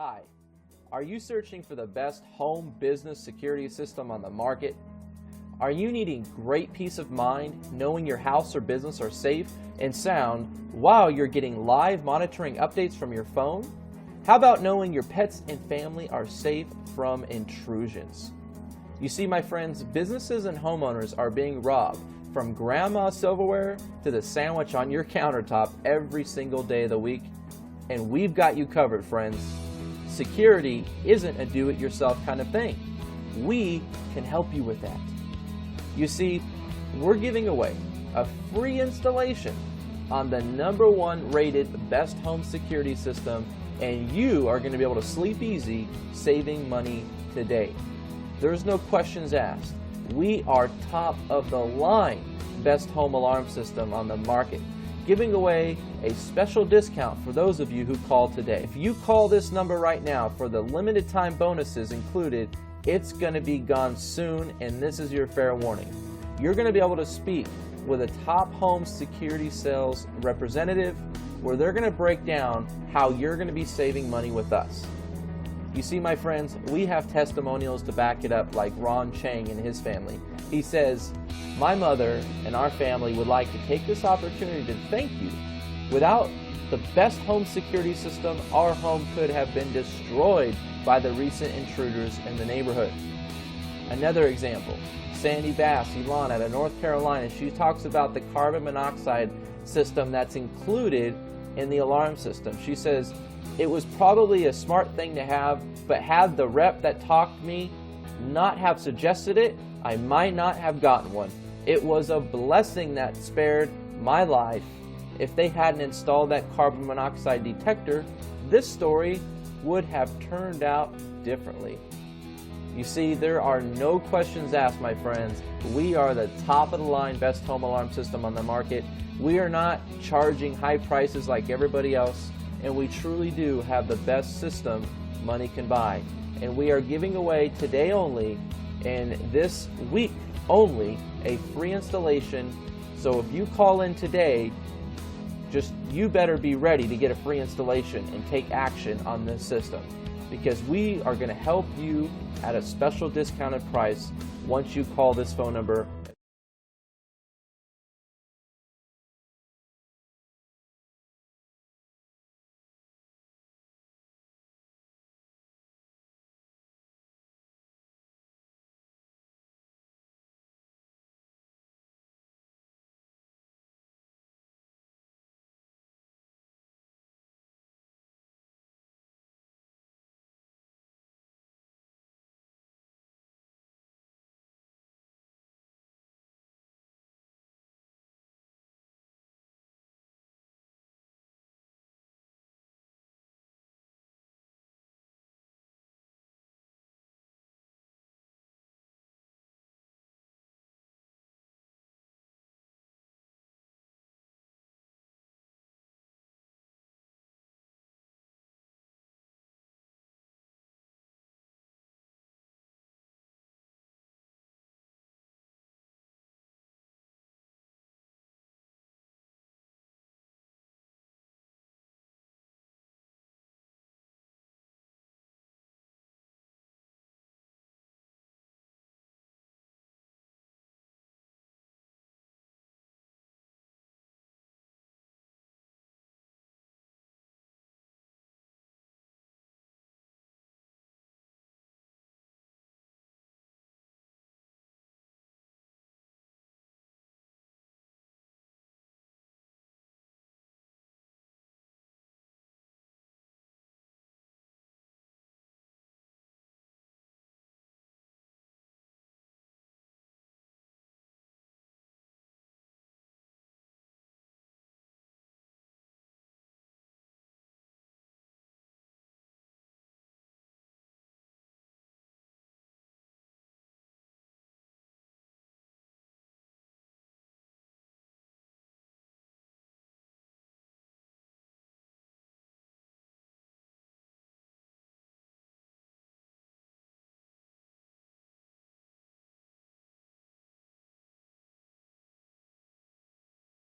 Hi, are you searching for the best home business security system on the market? Are you needing great peace of mind knowing your house or business are safe and sound while you're getting live monitoring updates from your phone? How about knowing your pets and family are safe from intrusions? You see, my friends, businesses and homeowners are being robbed from grandma's silverware to the sandwich on your countertop every single day of the week, and we've got you covered, friends. Security isn't a do-it-yourself kind of thing. We can help you with that. You see, we're giving away a free installation on the #1 rated best home security system, and you are going to be able to sleep easy saving money today. There's no questions asked. We are top of the line best home alarm system on the market, giving away a special discount for those of you who call today. If you call this number right now for the limited time bonuses included, it's going to be gone soon, and this is your fair warning. You're going to be able to speak with a top home security sales representative where they're going to break down how you're going to be saving money with us. You see, my friends, we have testimonials to back it up, like Ron Chang and his family. He says, "My mother and our family would like to take this opportunity to thank you. Without the best home security system, our home could have been destroyed by the recent intruders in the neighborhood." Another example, Sandy Bass, Elon out of North Carolina, she talks about the carbon monoxide system that's included in the alarm system. She says, "It was probably a smart thing to have, but had the rep that talked to me not have suggested it, I might not have gotten one. It was a blessing that spared my life. If they hadn't installed that carbon monoxide detector, this story would have turned out differently." You see, there are no questions asked, my friends. We are the top of the line best home alarm system on the market. We are not charging high prices like everybody else, and we truly do have the best system money can buy. And we are giving away today only, and this week only, a free installation. So if you call in today, you better be ready to get a free installation and take action on this system, because we are going to help you at a special discounted price once you call this phone number